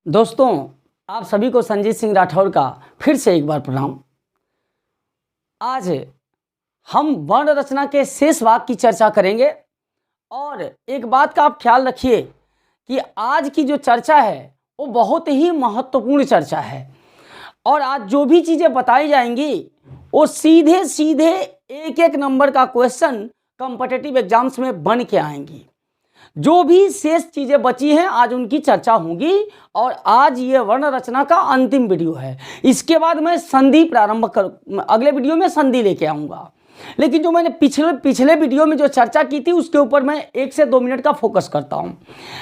दोस्तों, आप सभी को संजीत सिंह राठौर का फिर से एक बार प्रणाम। आज हम वर्ण रचना के शेष भाग की चर्चा करेंगे और एक बात का आप ख्याल रखिए कि आज की जो चर्चा है वो बहुत ही महत्वपूर्ण चर्चा है और आज जो भी चीज़ें बताई जाएंगी वो सीधे सीधे एक एक नंबर का क्वेश्चन कॉम्पिटिटिव एग्जाम्स में बन के आएंगी। जो भी शेष चीज़ें बची हैं आज उनकी चर्चा होगी और आज ये वर्ण रचना का अंतिम वीडियो है। इसके बाद मैं संधि अगले वीडियो में संधि लेके आऊँगा। लेकिन जो मैंने पिछले वीडियो में जो चर्चा की थी उसके ऊपर मैं 1 से 2 मिनट का फोकस करता हूँ।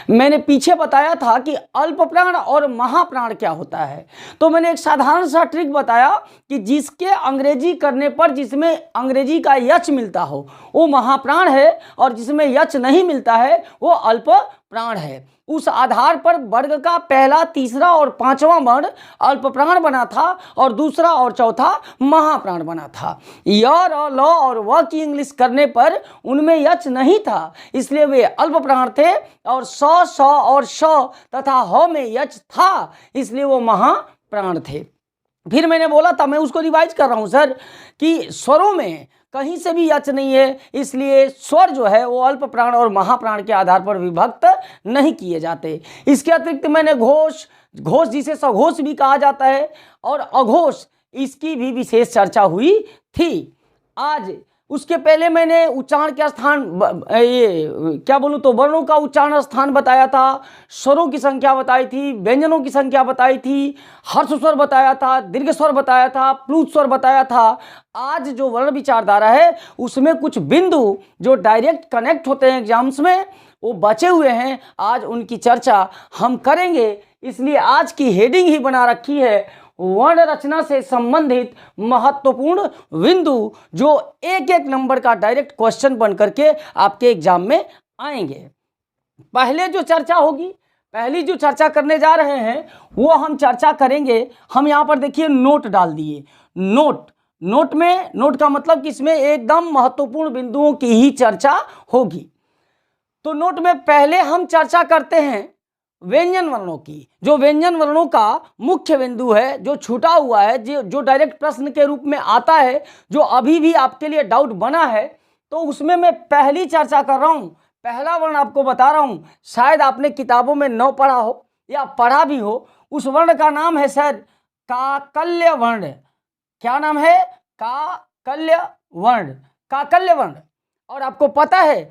मैंने पीछे बताया था कि अल्प प्राण और महाप्राण क्या होता है। तो मैंने एक साधारण सा ट्रिक बताया कि जिसके अंग्रेजी करने पर जिसमें अंग्रेजी का यच मिलता हो वो महाप्राण है और जिसमें यच नहीं मिलता है वो अल्प प्राण है। उस आधार पर वर्ग का पहला, तीसरा और पांचवा वर्ण अल्प प्राण बना था और दूसरा और चौथा महाप्राण बना था। य, र, ल और व की इंग्लिश करने पर उनमें यच नहीं था, इसलिए वे अल्प प्राण थे और स और श तथा ह में यच था, इसलिए वो महाप्राण थे। फिर मैंने बोला था, मैं उसको रिवाइज कर रहा हूँ सर, कि स्वरों में कहीं से भी यच नहीं है, इसलिए स्वर जो है वो अल्प प्राण और महाप्राण के आधार पर विभक्त नहीं किए जाते। इसके अतिरिक्त मैंने घोष जिसे सघोष भी कहा जाता है और अघोष, इसकी भी विशेष चर्चा हुई थी। आज उसके पहले मैंने उच्चारण के स्थान वर्णों का उच्चारण स्थान बताया था, स्वरों की संख्या बताई थी, व्यंजनों की संख्या बताई थी, हर्ष स्वर बताया था, दीर्घ स्वर बताया था, प्लुत स्वर बताया था। आज जो वर्ण विचारधारा है उसमें कुछ बिंदु जो डायरेक्ट कनेक्ट होते हैं एग्जाम्स में वो बचे हुए हैं, आज उनकी चर्चा हम करेंगे। इसलिए आज की हेडिंग ही बना रखी है वर्ण रचना से संबंधित महत्वपूर्ण बिंदु जो एक एक नंबर का डायरेक्ट क्वेश्चन बन करके आपके एग्जाम में आएंगे। पहले जो चर्चा होगी, पहली जो चर्चा करने जा रहे हैं वो हम चर्चा करेंगे। हम यहाँ पर देखिए नोट डाल दिए। नोट का मतलब कि इसमें एकदम महत्वपूर्ण बिंदुओं की ही चर्चा होगी। तो नोट में पहले हम चर्चा करते हैं व्यंजन वर्णों की। जो व्यंजन वर्णों का मुख्य बिंदु है, जो छूटा हुआ है, जो डायरेक्ट प्रश्न के रूप में आता है, जो अभी भी आपके लिए डाउट बना है, तो उसमें मैं पहली चर्चा कर रहा हूं। पहला वर्ण आपको बता रहा हूं, शायद आपने किताबों में न पढ़ा हो या पढ़ा भी हो। उस वर्ण का नाम है सर काकल्य वर्ण। क्या नाम है? काकल्य वर्ण। और आपको पता है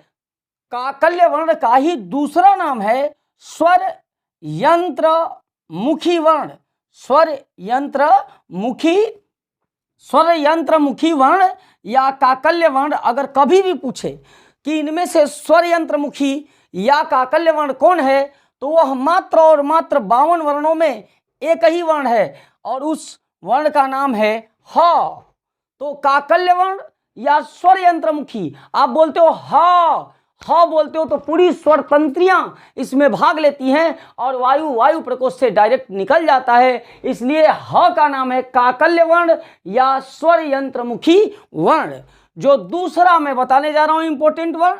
काकल्य वर्ण का ही दूसरा नाम है स्वर यंत्र मुखी वर्ण या काकल्य वर्ण। अगर कभी भी पूछे कि इनमें से स्वर यंत्र मुखी या काकल्य वर्ण कौन है, तो वह मात्र और मात्र 52 वर्णों में एक ही वर्ण है और उस वर्ण का नाम है ह। तो काकल्य वर्ण या स्वर यंत्र मुखी, आप बोलते हो ह बोलते हो तो पूरी स्वर तंत्रियां इसमें भाग लेती हैं और वायु प्रकोष्ठ से डायरेक्ट निकल जाता है, इसलिए ह का नाम है काकल्य वर्ण या स्वर यंत्र मुखी वर्ण। जो दूसरा मैं बताने जा रहा हूं इंपॉर्टेंट वर्ण,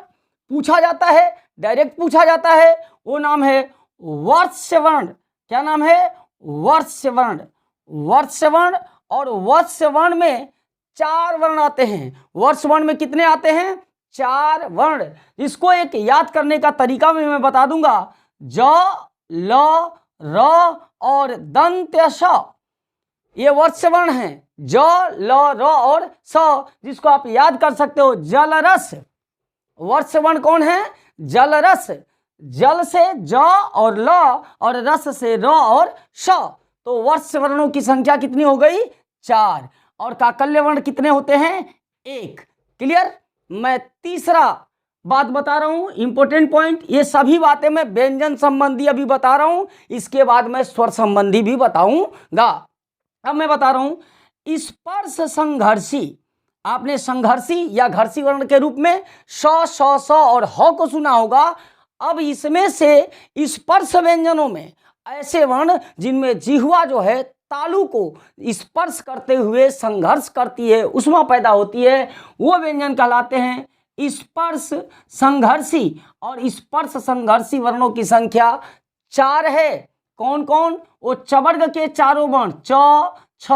पूछा जाता है, डायरेक्ट पूछा जाता है, वो नाम है वर्स्य वर्ण। क्या नाम है? वर्स्य वर्ण। और वर्स्य वर्ण में 4 वर्ण आते हैं। वर्स्य वर्ण में कितने आते हैं? 4 वर्ण। इसको एक याद करने का तरीका भी मैं बता दूंगा। ज, ल, र और दंत्य स, ये वर्स्य वर्ण हैं। ज, ल, र और स, जिसको आप याद कर सकते हो जलरस। वर्स्य वर्ण कौन है? जलरस। जल से ज और ल और रस से र और श। तो वर्स्य वर्णों की संख्या कितनी हो गई? 4। और काकल्य वर्ण कितने होते हैं? 1। क्लियर? मैं तीसरा बात बता रहा हूं, इंपॉर्टेंट पॉइंट। ये सभी बातें मैं व्यंजन संबंधी अभी बता रहा हूं, इसके बाद मैं स्वर संबंधी भी बताऊंगा। अब मैं बता रहा हूं स्पर्श संघर्षी। आपने संघर्षी या घर्षी वर्ण के रूप में स और ह को सुना होगा। अब इसमें से स्पर्श व्यंजनों में ऐसे वर्ण जिनमें जिह्वा जो है तालु को स्पर्श करते हुए संघर्ष करती है, उष्मा पैदा होती है, वो व्यंजन कहलाते हैं स्पर्श संघर्षी। और स्पर्श संघर्षी वर्णों की संख्या 4 है। कौन कौन? वो चवर्ग के चारों वर्ण च, छ,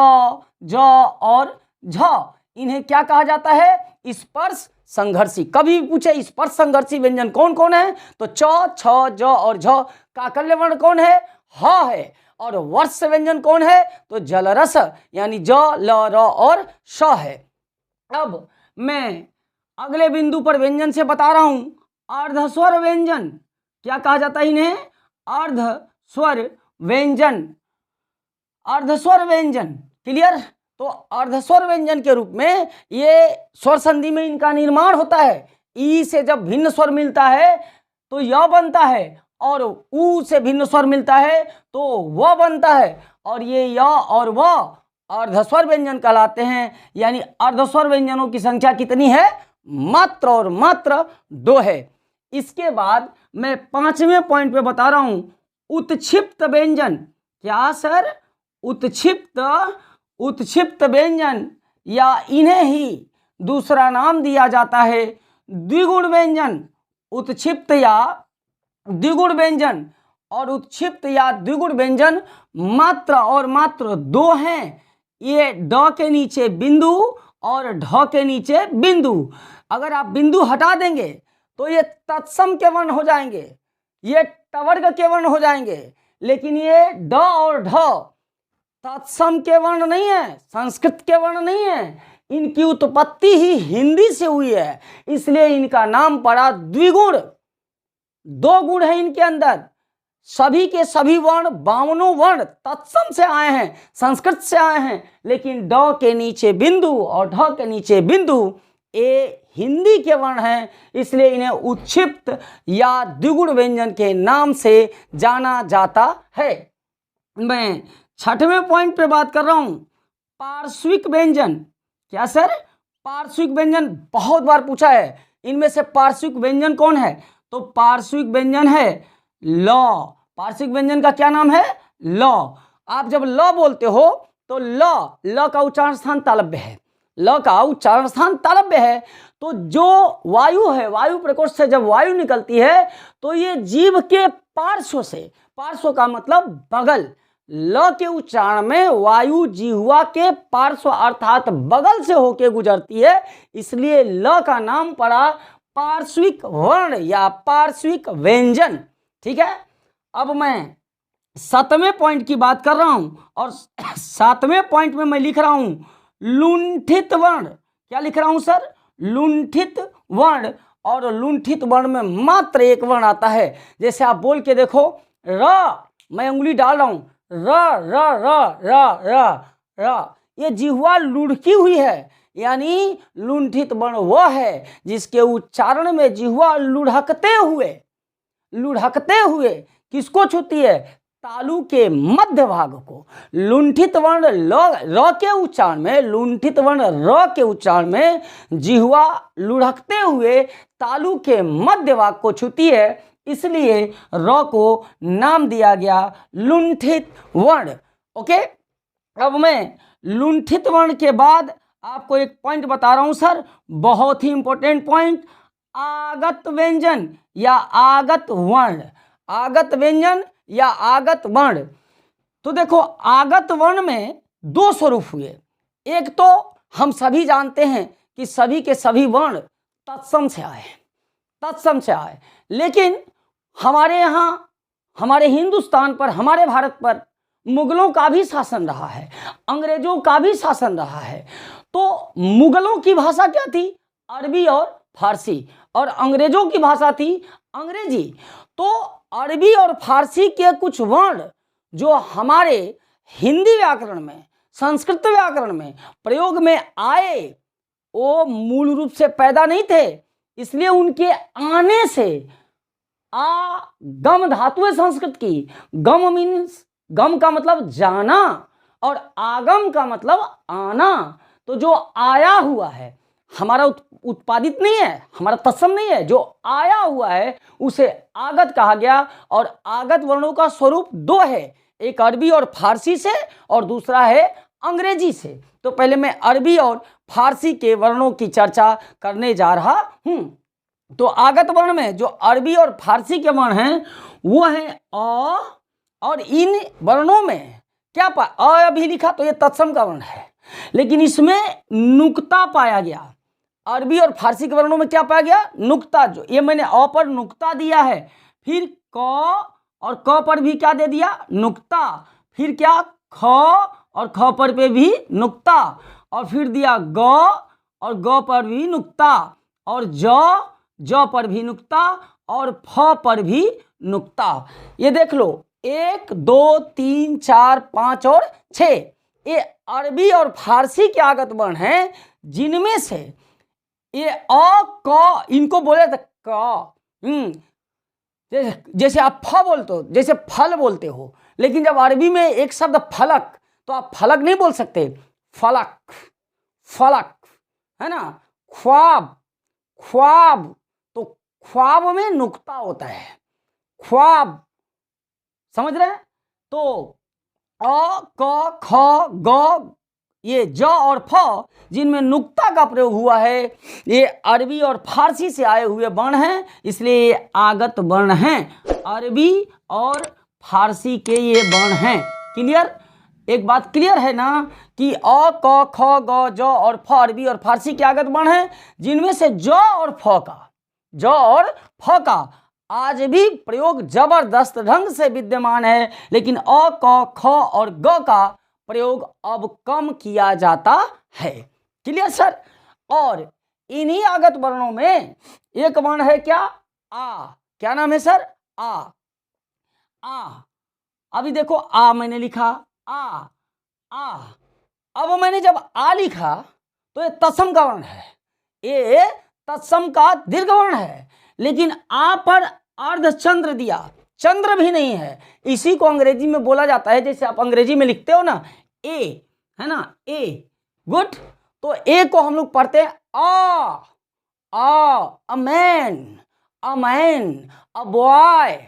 ज और झ, इन्हें क्या कहा जाता है? स्पर्श संघर्षी। कभी भी पूछे स्पर्श संघर्षी व्यंजन कौन कौन है तो च, छ, ज और झ। काकल्य वर्ण कौन है? ह है। और वर्ष व्यंजन कौन है? तो जलरस यानी ज, ल, र और श है। अब मैं अगले बिंदु पर व्यंजन से बता रहा हूं, अर्धस्वर व्यंजन। क्या कहा जाता है इन्हें? अर्धस्वर व्यंजन। अर्धस्वर व्यंजन क्लियर? तो अर्धस्वर व्यंजन के रूप में ये स्वर संधि में इनका निर्माण होता है। ई से जब भिन्न स्वर मिलता है तो य बनता है, और ऊ से भिन्न स्वर मिलता है तो व बनता है, और ये य और व अर्धस्वर व्यंजन कहलाते हैं। यानी अर्धस्वर व्यंजनों की संख्या कितनी है? मात्र और मात्र 2 है। इसके बाद मैं 5वें पॉइंट पे बता रहा हूं, उत्क्षिप्त व्यंजन। क्या सर? उत्क्षिप्त व्यंजन, या इन्हें ही दूसरा नाम दिया जाता है द्विगुण व्यंजन। उत्क्षिप्त या द्विगुण व्यंजन, और उत्क्षिप्त या द्विगुण व्यंजन मात्र और मात्र 2 हैं। ये ड के नीचे बिंदु और ढ के नीचे बिंदु। अगर आप बिंदु हटा देंगे तो ये तत्सम के वर्ण हो जाएंगे, ये टवर्ग के वर्ण हो जाएंगे, लेकिन ये ड और ढ तत्सम के वर्ण नहीं है, संस्कृत के वर्ण नहीं है। इनकी उत्पत्ति ही हिंदी से हुई है, इसलिए इनका नाम पड़ा द्विगुण। 2 गुण है इनके अंदर। सभी के सभी वर्ण 52 वर्ण तत्सम से आए हैं, संस्कृत से आए हैं, लेकिन ड के नीचे बिंदु और ढ के नीचे बिंदु ये हिंदी के वर्ण हैं, इसलिए इन्हें उत्क्षिप्त या द्विगुण व्यंजन के नाम से जाना जाता है। मैं 6वें पॉइंट पे बात कर रहा हूं, पार्श्विक व्यंजन। क्या सर? पार्श्विक व्यंजन बहुत बार पूछा है। इनमें से पार्श्विक व्यंजन कौन है? तो पार्श्विक व्यंजन है ल। पार्श्विक व्यंजन का क्या नाम है? ल। आप जब ल बोलते हो तो ल का उच्चारण स्थान तालव्य है, ल का उच्चारण स्थान तालव्य है। तो जो वायु है, वायु प्रकोष्ठ से जब वायु निकलती है तो ये जीभ के पार्श्व से, पार्श्व का मतलब बगल, ल के उच्चारण में वायु जिह्वा के पार्श्व अर्थात बगल से होके गुजरती है, इसलिए ल का नाम पड़ा पार्श्विक वर्ण या पार्श्विक व्यंजन। ठीक है। अब मैं 7वें पॉइंट की बात कर रहा हूं, और 7वें पॉइंट में मैं लिख रहा हूं लुंठित वर्ण। क्या लिख रहा हूं सर? लुंठित वर्ण। और लुंठित वर्ण में मात्र एक वर्ण आता है। जैसे आप बोल के देखो, र, मैं उंगली डाल रहा हूं, र र र र र र, ये जिह्वा लुढ़की हुई है, यानी लुंठित वर्ण वह है जिसके उच्चारण में जिह्वा लुढ़कते हुए किसको छूती है? तालु के मध्य भाग को। लुंठित वर्ण र के उच्चारण में, लुंठित वर्ण र के उच्चारण में जिह्वा लुढ़कते हुए तालु के मध्य भाग को छूती है, इसलिए र को नाम दिया गया लुंठित वर्ण। ओके। अब मैं लुंठित वर्ण के बाद आपको एक पॉइंट बता रहा हूं सर, बहुत ही इंपॉर्टेंट पॉइंट, आगत व्यंजन या आगत वर्ण। आगत व्यंजन या आगत वर्ण। तो देखो, आगत वर्ण में 2 स्वरूप हुए। एक तो हम सभी जानते हैं कि सभी के सभी वर्ण तत्सम से आए, लेकिन हमारे यहाँ, हमारे हिंदुस्तान पर, हमारे भारत पर मुगलों का भी शासन रहा है, अंग्रेजों का भी शासन रहा है। तो मुगलों की भाषा क्या थी? अरबी और फारसी, और अंग्रेजों की भाषा थी अंग्रेजी। तो अरबी और फारसी के कुछ वर्ण जो हमारे हिंदी व्याकरण में, संस्कृत व्याकरण में प्रयोग में आए, वो मूल रूप से पैदा नहीं थे, इसलिए उनके आने से गम धातु है संस्कृत की। गम मीन्स, गम का मतलब जाना, और आगम का मतलब आना। तो जो आया हुआ है, हमारा उत्पादित नहीं है, हमारा तत्सम नहीं है, जो आया हुआ है उसे आगत कहा गया। और आगत वर्णों का स्वरूप 2 है, एक अरबी और फारसी से, और दूसरा है अंग्रेजी से। तो पहले मैं अरबी और फारसी के वर्णों की चर्चा करने जा रहा हूं। तो आगत वर्ण में जो अरबी और फारसी के वर्ण हैं वो हैं अ, और इन वर्णों में क्या अ अभी लिखा तो ये तत्सम का वर्ण है, लेकिन इसमें नुक्ता पाया गया। अरबी और फारसी के वर्णों में क्या पाया गया? नुक्ता। जो ये मैंने अ पर नुक्ता दिया है, फिर क और क पर भी क्या दे दिया? नुक्ता। फिर क्या? ख और ख पर पे भी नुक्ता, और फिर दिया ग और ग पर भी नुक्ता, और ज पर भी नुक्ता, और फ पर भी नुक्ता। ये देख लो 1 2 3 4 5 और 6 ये अरबी और फारसी के आगत वर्ण हैं, जिनमें से ये अ क इनको बोले थे क। जैसे आप फ बोलते हो, जैसे फल बोलते हो, लेकिन जब अरबी में एक शब्द फलक, तो आप फलक नहीं बोल सकते, फलक, फलक, है ना। ख्वाब, ख्वाब, तो ख्वाब में नुक्ता होता है, ख्वाब, समझ रहे हैं। तो अ क ख ग ये ज और फ जिनमें नुक्ता का प्रयोग हुआ है, ये अरबी और फारसी से आए हुए वर्ण हैं, इसलिए ये आगत वर्ण हैं। अरबी और फारसी के ये वर्ण हैं। क्लियर? एक बात क्लियर है ना कि अ क ख ग ज और फ अरबी और फारसी के आगत वर्ण हैं, जिनमें से ज और फ का आज भी प्रयोग जबरदस्त ढंग से विद्यमान है, लेकिन अ क ख और ग का प्रयोग अब कम किया जाता है। Clear sir? और इन्हीं आगत वर्णों में एक वर्ण है क्या? आ। क्या नाम है सर? आ। अभी देखो आ मैंने लिखा, आ। अब मैंने जब आ लिखा तो ये तत्सम का वर्ण है, ये तत्सम का दीर्घ वर्ण है, लेकिन आ पर अर्धचंद्र दिया, चंद्र भी नहीं है। इसी को अंग्रेजी में बोला जाता है, जैसे आप अंग्रेजी में लिखते हो ना ए, है ना, ए। गुड। तो ए को हम लोग पढ़ते हैं a man, a man, a boy.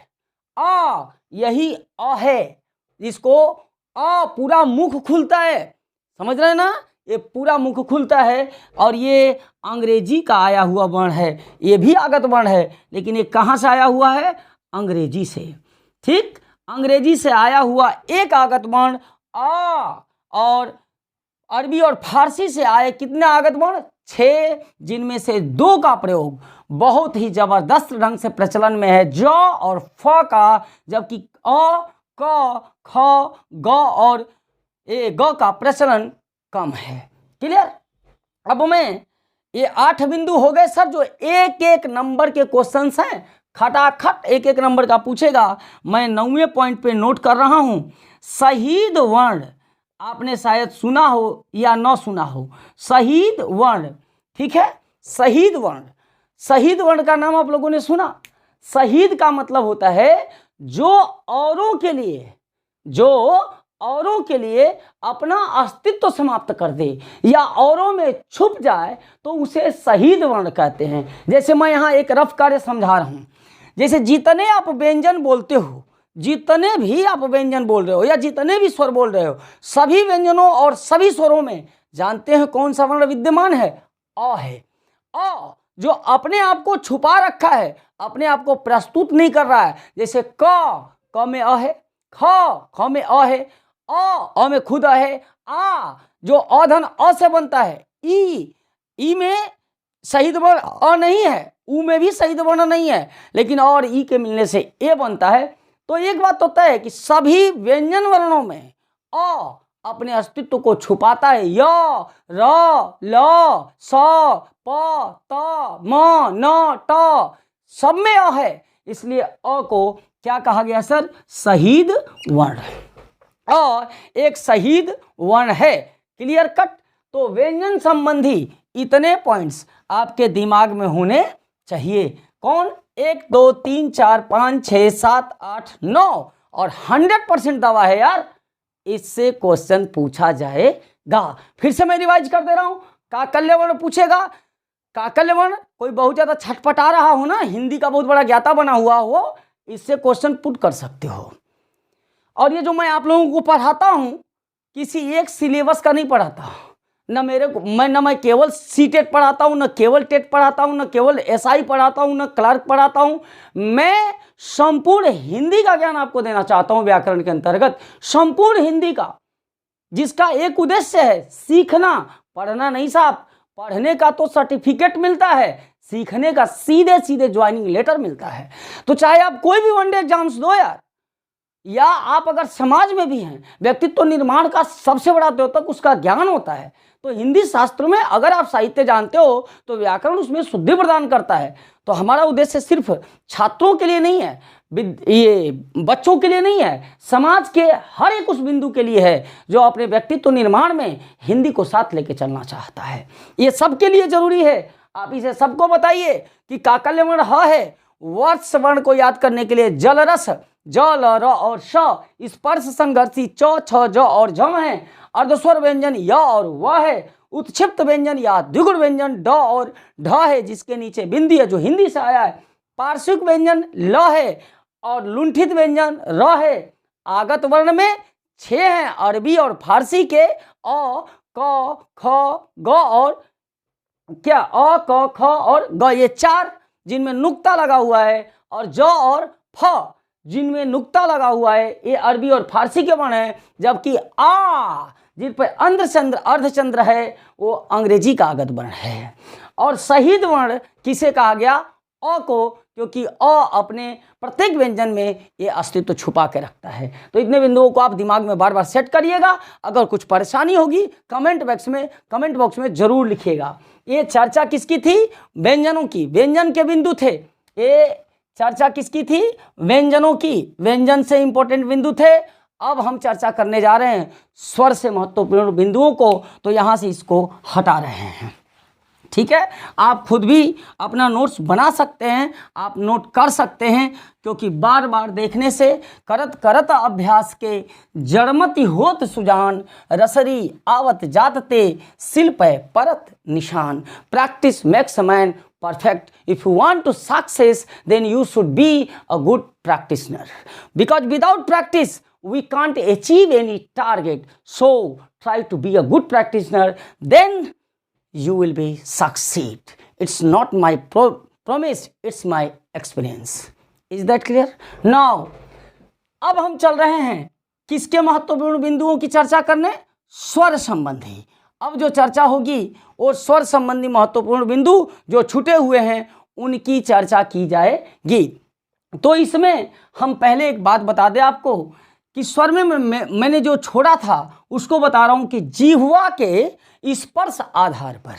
यही अ है, इसको पूरा मुख खुलता है, समझ रहे हैं ना, ये पूरा मुख खुलता है, और ये अंग्रेजी का आया हुआ वर्ण है। ये भी आगत वर्ण है, लेकिन ये कहाँ से आया हुआ है? अंग्रेजी से। ठीक, अंग्रेजी से आया हुआ एक आगत वर्ण आ, और अरबी और फारसी से आए कितने आगत वर्ण? 6, जिनमें से 2 का प्रयोग बहुत ही जबरदस्त ढंग से प्रचलन में है, ज और फ का, जबकि अ क ख ग और ग का प्रचलन कम है। क्लियर? अब मैं ये 8 बिंदु हो गए सर, जो एक एक नंबर के क्वेश्चंस हैं, खटाखट एक एक नंबर का पूछेगा। मैं 9वें पॉइंट पे नोट कर रहा हूं, शहीद वर्ण। आपने शायद सुना हो या न सुना हो, शहीद वर्ण। ठीक है, शहीद वर्ण, शहीद वर्ण का नाम आप लोगों ने सुना? शहीद का मतलब होता है जो औरों के लिए अपना अस्तित्व समाप्त कर दे या औरों में छुप जाए, तो उसे शहीद वर्ण कहते हैं। जैसे मैं यहाँ एक रफ कार्य समझा रहा हूँ, जैसे जितने आप व्यंजन बोलते हो, जितने भी आप व्यंजन बोल रहे हो या जितने भी स्वर बोल रहे हो, सभी व्यंजनों और सभी स्वरों में जानते हैं कौन सा वर्ण विद्यमान है? अ है। अ जो अपने आप को छुपा रखा है, अपने आप को प्रस्तुत नहीं कर रहा है। जैसे क में अ है, ख में अ है, अ में खुद अ है, आ जो अधन अ से बनता है, ई में शहीद वर्ण अ नहीं है, उ में भी शहीद वर्ण नहीं है, लेकिन और ई के मिलने से ए बनता है। तो एक बात तो तय है कि सभी व्यंजन वर्णों में अ अपने अस्तित्व को छुपाता है। य, र, ल, स, प, त, म, न, ट सब में अ है, इसलिए अ को क्या कहा गया सर? शहीद वर्ण। अ एक शहीद वर्ण है। Clear cut? तो व्यंजन संबंधी इतने पॉइंट्स आपके दिमाग में होने चाहिए। कौन? 1 2 3 4 5 6 7 8 9, और 100% दावा है यार, इससे क्वेश्चन पूछा जाएगा। फिर से मैं रिवाइज कर दे रहा हूं, काकल्य वर्ण पूछेगा। काकल्य वर्ण कोई बहुत ज्यादा छटपटा रहा हो ना, हिंदी का बहुत बड़ा ज्ञाता बना हुआ हो, इससे क्वेश्चन पुट कर सकते हो। और ये जो मैं आप लोगों को पढ़ाता हूं, किसी एक सिलेबस का नहीं पढ़ाता, न मेरे को मैं केवल सी टेट पढ़ाता हूँ, न केवल टेट पढ़ाता हूँ, न केवल एसआई पढ़ाता हूँ, न क्लर्क पढ़ाता हूँ। मैं संपूर्ण हिंदी का ज्ञान आपको देना चाहता हूँ, व्याकरण के अंतर्गत संपूर्ण हिंदी का, जिसका एक उद्देश्य है सीखना, पढ़ना नहीं साहब। पढ़ने का तो सर्टिफिकेट मिलता है, सीखने का सीधे सीधे ज्वाइनिंग लेटर मिलता है। तो चाहे आप कोई भी वनडे एग्जाम्स दो यार, या आप अगर समाज में भी हैं, व्यक्तित्व निर्माण का सबसे बड़ा द्योतक उसका ज्ञान होता है। तो हिंदी शास्त्र में अगर आप साहित्य जानते हो तो व्याकरण उसमें शुद्धि प्रदान करता है। तो हमारा उद्देश्य सिर्फ छात्रों के लिए नहीं है, ये बच्चों के लिए नहीं है, समाज के हर एक उस बिंदु के लिए है जो अपने व्यक्तित्व निर्माण में हिंदी को साथ लेके चलना चाहता है। ये सबके लिए जरूरी है। आप इसे सबको बताइए कि काकल्य वर्ण ह है। वर्ष वर्ण को याद करने के लिए जल रस ज ल र और श, स्पर्श संघर्षी च छ ज और झम है। अर्धस्वर व्यंजन य और व है। उत्क्षिप्त व्यंजन या द्विगुण व्यंजन ड और ढ है, जिसके नीचे बिंदी है जो हिंदी से आया है। पार्श्विक व्यंजन ल है और लुंठित व्यंजन र है। आगत वर्ण में 6 हैं, अरबी और फारसी के अ क ख ग और क्या अ क ख और ग, ये 4 जिनमें नुक्ता लगा हुआ है, और ज और फ जिनमें नुक्ता लगा हुआ है, ये अरबी और फारसी के वर्ण है। जबकि आ जिन पर अर्धचंद्र अर्धचंद्र है वो अंग्रेजी का आगत वर्ण है। और शहीद वर्ण किसे कहा गया? अ को, क्योंकि अ अपने प्रत्येक व्यंजन में ये अस्तित्व छुपा के रखता है। तो इतने बिंदुओं को आप दिमाग में बार बार सेट करिएगा। अगर कुछ परेशानी होगी कमेंट बॉक्स में जरूर लिखिएगा। ये चर्चा किसकी थी? व्यंजनों की। व्यंजन के बिंदु थे ये। चर्चा किसकी थी? व्यंजनों की। व्यंजन से इंपॉर्टेंट बिंदु थे। अब हम चर्चा करने जा रहे हैं स्वर से महत्वपूर्ण बिंदुओं को, तो यहां से इसको हटा रहे हैं। ठीक है, आप खुद भी अपना नोट्स बना सकते हैं, आप नोट कर सकते हैं, क्योंकि बार बार देखने से करत करत अभ्यास के जड़मति होत सुजान, रसरी आवत जातते शिल्प परत निशान। Practice makes a man perfect. If you want to success, then you should be a good practitioner, because without practice we can't achieve any target. So try to be a good practitioner, then you will be succeed. It's not my promise, it's my experience. Is that clear? Now अब हम चल रहे हैं किसके महत्वपूर्ण बिंदुओं की चर्चा करने? स्वर संबंधी। अब जो चर्चा होगी वो स्वर संबंधी महत्वपूर्ण बिंदु जो छूटे हुए हैं उनकी चर्चा की जाएगी। तो इसमें हम पहले एक बात बता दें आपको कि स्वर में मैंने जो छोड़ा था उसको बता रहा हूं कि जिह्वा के स्पर्श आधार पर,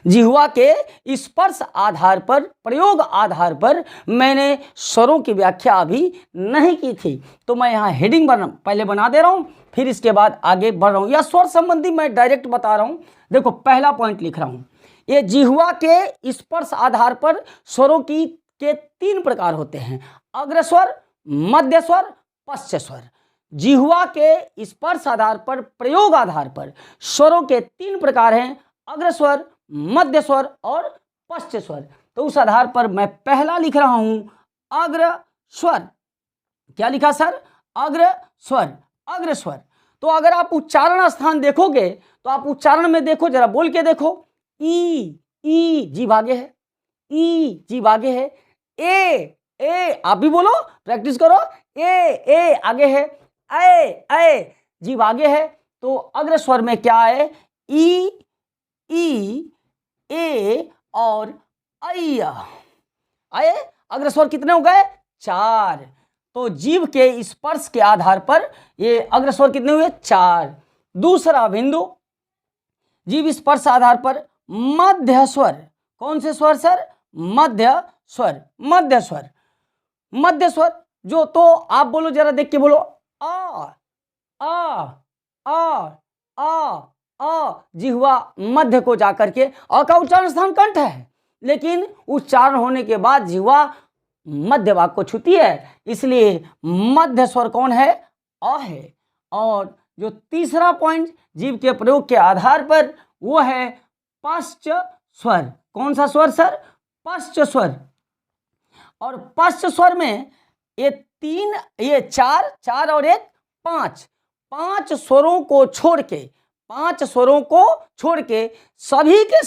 जिह्वा के स्पर्श आधार पर, प्रयोग आधार पर मैंने स्वरों की व्याख्या अभी नहीं की थी। तो मैं यहाँ हेडिंग पहले बना दे रहा हूँ, फिर इसके बाद आगे बढ़ रहा हूँ। या स्वर संबंधी मैं डायरेक्ट बता रहा हूँ। देखो पहला पॉइंट लिख रहा हूँ, ये जिह्वा के स्पर्श आधार पर स्वरों के 3 प्रकार होते हैं: अग्रस्वर, मध्य स्वर, पश्च स्वर। जिह्वा के स्पर्श आधार पर, प्रयोग आधार पर स्वरों के 3 प्रकार हैं: अग्रस्वर, मध्य स्वर और पश्च स्वर। तो उस आधार पर मैं पहला लिख रहा हूं अग्रस्वर। क्या लिखा सर? अग्रस्वर, अग्रस्वर। तो अगर आप उच्चारण स्थान देखोगे तो आप उच्चारण में देखो, जरा बोल के देखो। ई जीभ आगे है, ई जीभ आगे है। ए आप भी बोलो, प्रैक्टिस करो। ए आगे है। ए जीभ आगे है। तो अग्रस्वर में क्या है? ई ए और आए। अग्रस्वर कितने हो गए? 4। तो जीभ के स्पर्श के आधार पर ये अग्रस्वर कितने हुए? 4। दूसरा बिंदु, जीभ स्पर्श आधार पर मध्य स्वर। कौन से स्वर सर? मध्य स्वर, मध्य स्वर, मध्य स्वर। जो तो आप बोलो, जरा देख के बोलो। आ जिह्वा मध्य को जाकर के अ का उच्चारण स्थान कंठ है, लेकिन उच्चारण होने के बाद जिह्वा मध्य भाग को छूती है, इसलिए मध्य स्वर कौन है? अ है। और जो तीसरा पॉइंट जीभ के प्रयोग के आधार पर वो है पश्च स्वर। कौन सा स्वर सर? पश्च स्वर। और पश्च स्वर में ये 4 और 1 5 स्वरों को छोड़ के 5 स्वरों को छोड़ के सभी के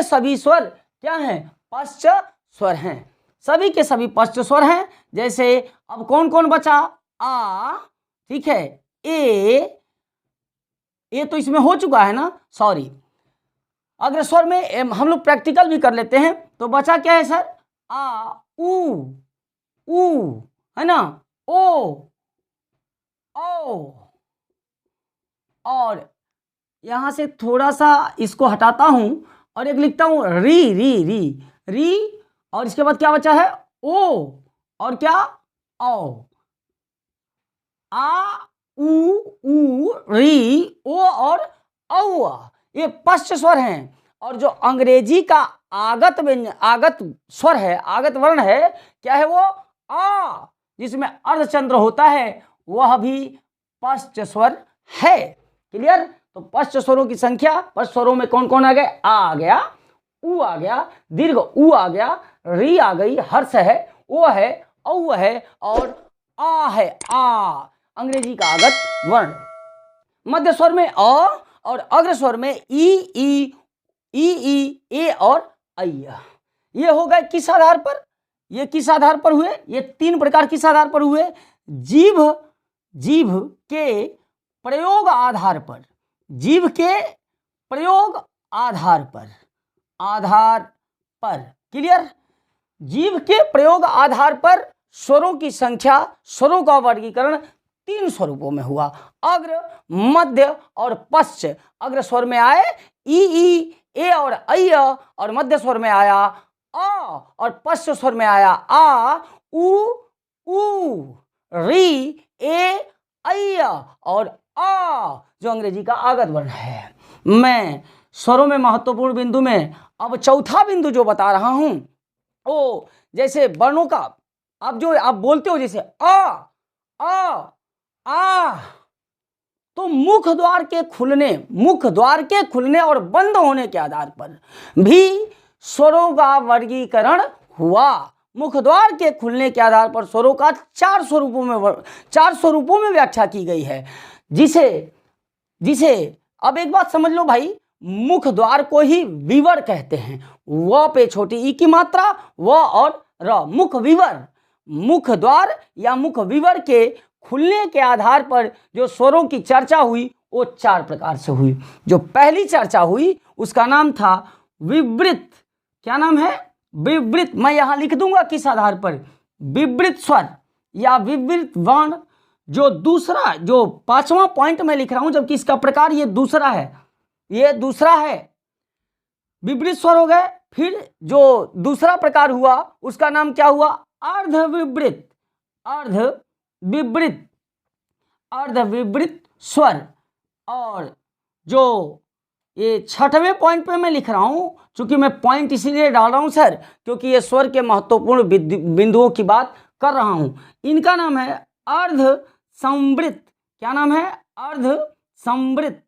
सभी स्वर क्या हैं? पश्च स्वर हैं। सभी के सभी पश्च स्वर हैं। जैसे अब कौन कौन बचा? आ, ठीक है, ए तो इसमें हो चुका है ना, सॉरी। अग्र स्वर में हम लोग प्रैक्टिकल भी कर लेते हैं। तो बचा क्या है सर? आ, ऊ, है ना, ओ, और यहां से थोड़ा सा इसको हटाता हूं और एक लिखता हूं री, और इसके बाद क्या बचा है? ओ, और क्या? औ। आ, ऊ, री, ओ और औ, ये पश्च स्वर हैं। और जो अंग्रेजी का आगत स्वर है, आगत वर्ण है, क्या है वो? आ, जिसमें अर्धचंद्र होता है, वह भी पश्च स्वर है। क्लियर? तो पश्च स्वरों की संख्या, पश्च स्वरों में कौन कौन आ गए? आ गया, ऊ आ गया, दीर्घ ऊ आ गया, री आ गई, हर्ष है, ओ है, औ है, और आ है, आ अंग्रेजी का आगत वर्ण। मध्य स्वर में अ और अग्र स्वर में ई, ए और ऐ। ये हो गए किस आधार पर? ये किस आधार पर हुए? ये 3 प्रकार किस आधार पर हुए? जीभ के प्रयोग आधार पर, जीभ के प्रयोग आधार पर। क्लियर? जीभ के प्रयोग आधार पर स्वरों की संख्या, स्वरों का वर्गीकरण 3 स्वरूपों में हुआ। अग्र, मध्य और पश्च। अग्र स्वर में आए ई, ए और ऐ, और मध्य स्वर में आया आ, और पश्च स्वर में आया आ, ऊ, री, ए, ऐ और आ, जो अंग्रेजी का आगत वर्ण है। मैं स्वरों में महत्वपूर्ण बिंदु में अब चौथा बिंदु जो बता रहा हूं, ओ जैसे वर्णों का आप बोलते हो, जैसे आ, तो मुख द्वार के खुलने और बंद होने के आधार पर भी स्वरों का वर्गीकरण हुआ। मुख द्वार के खुलने के आधार पर स्वरों का 4 स्वरूपों में व्याख्या की गई है। जिसे अब एक बात समझ लो भाई, मुख द्वार को ही विवर कहते हैं। व पे छोटी ई की मात्रा, व और र, मुख द्वार या मुख विवर के खुलने के आधार पर जो स्वरों की चर्चा हुई वो 4 प्रकार से हुई। जो पहली चर्चा हुई उसका नाम था विवृत। क्या नाम है? विवृत। मैं यहां लिख दूंगा किस आधार पर? विवृत स्वर या विवृत वर्ण। जो 5वां पॉइंट में लिख रहा हूं, जबकि इसका प्रकार ये दूसरा है, विवृत स्वर हो गए। फिर जो दूसरा प्रकार हुआ उसका नाम क्या हुआ? अर्धविवृत स्वर। और जो ये 6वें पॉइंट पे मैं लिख रहा हूं, चूंकि मैं पॉइंट इसीलिए डाल रहा हूं सर, क्योंकि ये स्वर के महत्वपूर्ण बिंदुओं की बात कर रहा हूं। इनका नाम है अर्ध संवृत। क्या नाम है? अर्ध संवृत।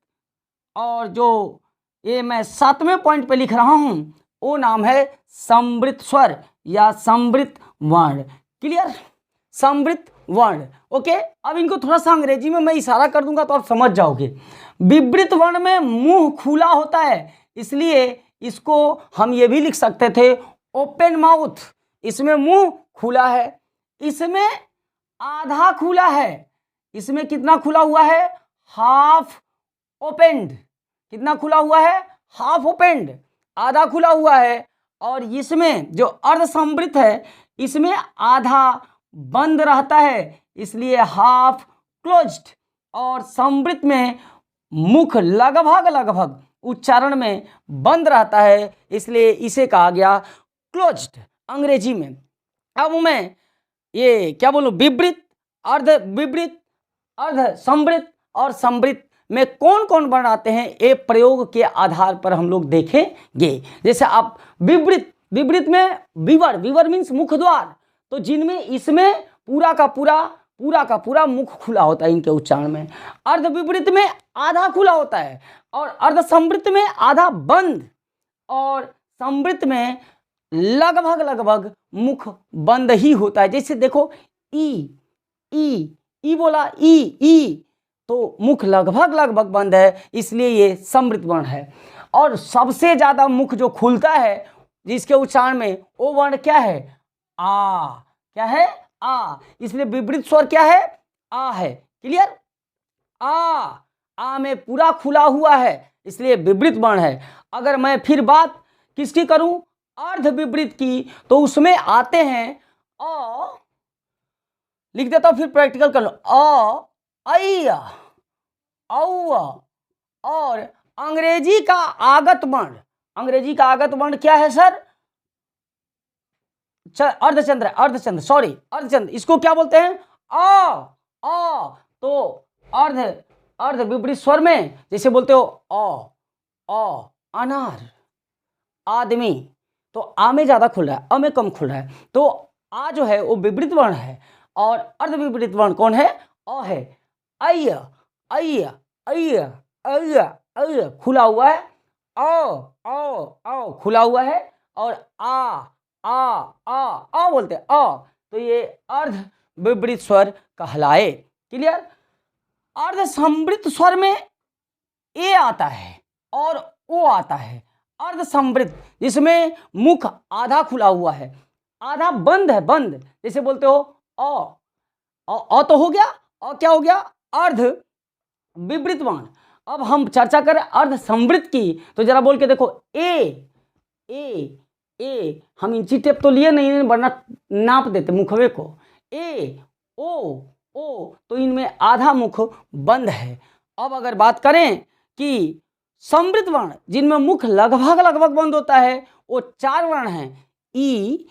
और जो ये मैं 7वें पॉइंट पे लिख रहा हूं वो नाम है संवृत स्वर या संवृत वर्ण। क्लियर? संवृत वर्ण। ओके, अब इनको थोड़ा सा अंग्रेजी में मैं इशारा कर दूंगा तो आप समझ जाओगे। विवृत वर्ण में मुंह खुला होता है, इसलिए इसको हम ये भी लिख सकते थे ओपन माउथ। इसमें मुंह खुला है, इसमें आधा खुला है। इसमें कितना खुला हुआ है? Half opened. कितना खुला हुआ है? हाफ ओपेंड, आधा खुला हुआ है। और इसमें जो अर्धसंवृत है, इसमें आधा बंद रहता है, इसलिए हाफ क्लोज्ड। और संवृत में मुख लगभग उच्चारण में बंद रहता है, इसलिए इसे कहा गया क्लोज्ड अंग्रेजी में। अब मैं ये क्या बोलूं? विवृत, अर्धविवृत, अर्धसंवृत और संवृत में कौन कौन वर्ण आते हैं, ये प्रयोग के आधार पर हम लोग देखेंगे। जैसे आप विवृत में विवर मीन्स मुख द्वार, तो जिनमें इसमें पूरा का पूरा मुख खुला होता है इनके उच्चारण में। अर्धविवृत में आधा खुला होता है, और अर्धसंवृत में आधा बंद, और संवृत में लगभग मुख बंद ही होता है। जैसे देखो ई बोला, ई तो मुख लगभग लगभग बंद है, इसलिए ये समृद्ध वर्ण है। और सबसे ज्यादा मुख जो खुलता है जिसके उच्चारण में, वो वर्ण क्या है? आ। क्या है? आ। इसलिए विपरीत स्वर क्या है? आ है। क्लियर? आ में पूरा खुला हुआ है, इसलिए विपरीत वर्ण है। अगर मैं फिर बात किसकी करूं? अर्ध विपरीत की, तो उसमें आते हैं अ, लिख देता हूं, फिर प्रैक्टिकल कर लो। अ, ऐ, औ। और अंग्रेजी का आगत वर्ण, अंग्रेजी का आगत वर्ण क्या है सर? अर्धचंद्र, अर्धचंद्र, सॉरी अर्धचंद्र, इसको क्या बोलते हैं? अ। तो अर्ध विपरीत स्वर में जैसे बोलते हो अनार, आदमी, तो आ में ज्यादा खुल रहा है, अ में कम खुल रहा है, तो आ जो है वो विपरीत वर्ण है। और अर्ध विपरीत वर्ण कौन है? अ है। ऐ, ऐ, ऐ, ऐ, ऐ खुला हुआ है, खुला हुआ है, और आ बोलते हैं तो ये अर्ध विपरीत स्वर कहलाए। क्लियर? अर्ध समृद्ध स्वर में ए आता है और ओ आता है। अर्ध समृद्ध जिसमें मुख आधा खुला हुआ है, आधा बंद है, बंद, जैसे बोलते हो तो हो गया, क्या हो गया? अर्ध विपरीत वर्ण। अब हम चर्चा करें अर्ध समृद्ध की, तो जरा बोल के देखो। ए, हम इंची टेप तो लिए नहीं, वरना नाप देते मुखवे को। ए, ओ, तो इनमें आधा मुख बंद है। अब अगर बात करें कि समृद्ध वर्ण जिनमें मुख लगभग लगभग बंद होता है, वो 4 वर्ण हैं। ई,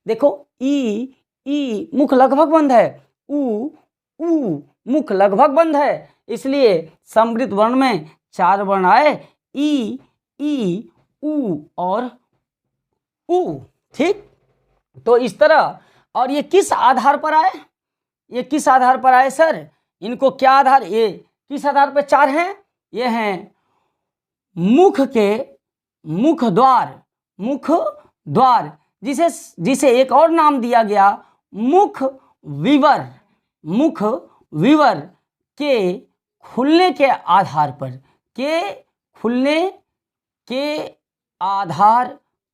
देखो, ई मुख लगभग बंद है। ऊ मुख लगभग बंद है, इसलिए समृद्ध वर्ण में 4 वर्ण आए, ई, ऊ और ऊ। ठीक, तो इस तरह। और ये किस आधार पर आए? ये किस आधार पर आए सर? इनको क्या आधार, ये किस आधार पर 4 हैं? ये हैं मुख के मुख द्वार, जिसे एक और नाम दिया गया मुख विवर के खुलने के आधार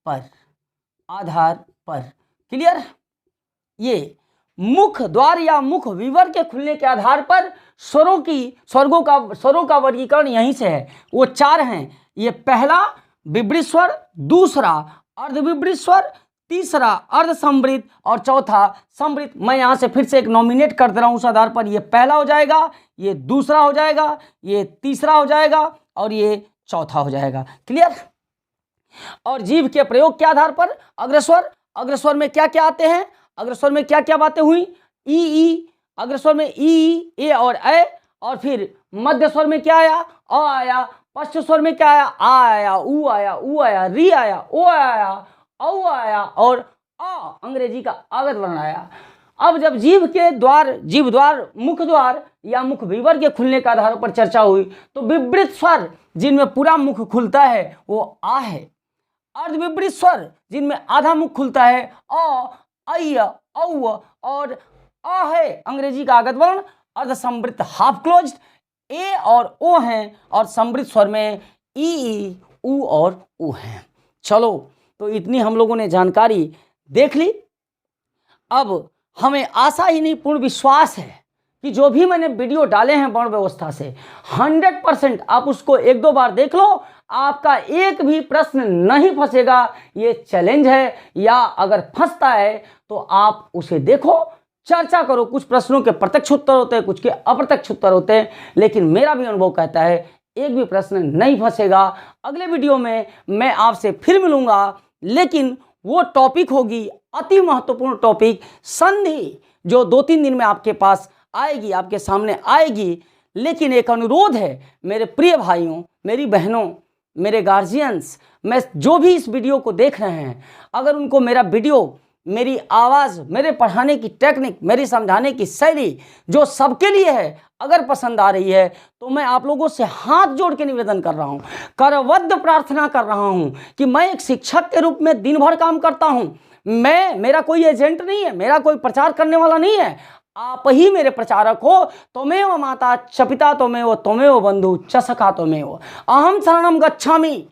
पर, आधार पर। क्लियर? ये मुख द्वार या मुख विवर के खुलने के आधार पर स्वरों का वर्गीकरण यहीं से है। वो 4 हैं। ये पहला विपरीत स्वर, दूसरा अर्ध विपरीत स्वर, तीसरा अर्ध समृद्ध और चौथा समृद्ध। मैं यहां से फिर से एक नॉमिनेट कर दे रहा हूं उस आधार पर। ये पहला हो जाएगा, ये दूसरा हो जाएगा, ये तीसरा हो जाएगा और ये चौथा हो जाएगा। क्लियर? और जीभ के प्रयोग के आधार पर अग्रस्वर में क्या क्या आते हैं? अग्रस्वर में क्या क्या बातें हुई? ई, अग्रस्वर में ई, ए और ए। और फिर मध्य स्वर में क्या आया? अ आया। पश्च स्वर में क्या आया? आ आया, ऊ आया, री आया, ओ आया, औ आया और अंग्रेजी का आगत वर्ण आया। अब जब जीभ द्वार, मुख द्वार या मुख विवर के खुलने के आधार पर चर्चा हुई, तो विपरीत स्वर जिनमें पूरा मुख खुलता है वो आ है। अर्ध विपरीत स्वर जिनमें आधा मुख खुलता है ऐ, औ और अ है अंग्रेजी का आगत वर्ण। अर्ध समृद्ध हाफ क्लोज्ड ए और ओ हैं, और समृद्ध स्वर में ई, ऊ और ऊ हैं। चलो, तो इतनी हम लोगों ने जानकारी देख ली। अब हमें आशा ही नहीं, पूर्ण विश्वास है कि जो भी मैंने वीडियो डाले हैं वर्ण व्यवस्था से 100% आप उसको 1-2 बार देख लो, आपका एक भी प्रश्न नहीं फंसेगा। ये चैलेंज है, या अगर फंसता है तो आप उसे देखो, चर्चा करो। कुछ प्रश्नों के प्रत्यक्ष उत्तर होते हैं, कुछ के अप्रत्यक्ष उत्तर होते हैं, लेकिन मेरा भी अनुभव कहता है एक भी प्रश्न नहीं फंसेगा। अगले वीडियो में मैं आपसे फिर मिलूंगा, लेकिन वो टॉपिक होगी अति महत्वपूर्ण टॉपिक, संधि, जो 2-3 दिन में आपके पास आएगी, आपके सामने आएगी। लेकिन एक अनुरोध है मेरे प्रिय भाइयों, मेरी बहनों, मेरे गार्जियंस, मैं जो भी इस वीडियो को देख रहे हैं, अगर उनको मेरा वीडियो, मेरी आवाज़, मेरे पढ़ाने की टेक्निक, मेरी समझाने की शैली जो सबके लिए है, अगर पसंद आ रही है, तो मैं आप लोगों से हाथ जोड़ के निवेदन कर रहा हूँ, करबद्ध प्रार्थना कर रहा हूँ कि मैं एक शिक्षक के रूप में दिन भर काम करता हूँ। मेरा कोई एजेंट नहीं है, मेरा कोई प्रचार करने वाला नहीं है। आप ही मेरे प्रचारक हो। त्वमेव माता च पिता त्वमेव बंधु च सखा त्वमेव अहम शरणम गच्छामि।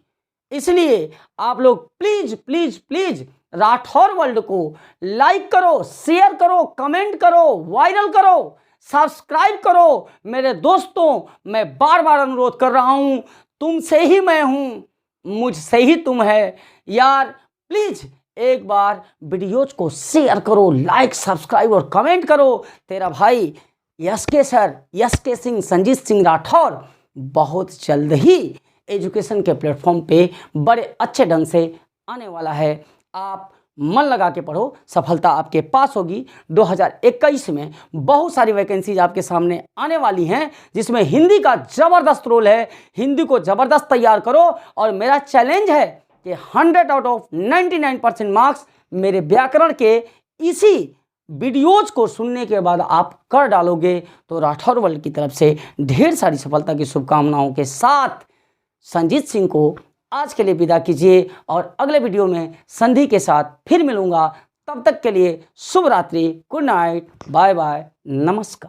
इसलिए आप लोग please please please Rathore world को लाइक करो, शेयर करो, कमेंट करो, वायरल करो, सब्सक्राइब करो। मेरे दोस्तों, मैं बार बार अनुरोध कर रहा हूं, तुमसे ही मैं हूं, मुझसे ही तुम है यार। प्लीज एक बार वीडियोज को शेयर करो, लाइक सब्सक्राइब और कमेंट करो। तेरा भाई SK sir, SK Singh, Sanjeet Singh Rathore बहुत जल्द ही एजुकेशन के प्लेटफॉर्म पे बड़े अच्छे ढंग से आने वाला है। आप मन लगा के पढ़ो, सफलता आपके पास होगी। 2021 में बहुत सारी वैकेंसीज आपके सामने आने वाली हैं, जिसमें हिंदी का ज़बरदस्त रोल है। हिंदी को ज़बरदस्त तैयार करो और मेरा चैलेंज है कि 100 आउट ऑफ 99% मार्क्स मेरे व्याकरण के इसी वीडियोज को सुनने के बाद आप कर डालोगे तो राठौर वर्ल्ड की तरफ से ढेर सारी सफलता की शुभकामनाओं के साथ संजीत सिंह को आज के लिए विदा कीजिए और अगले वीडियो में संधि के साथ फिर मिलूंगा। तब तक के लिए शुभ रात्रि, गुड नाइट, बाय बाय, नमस्कार।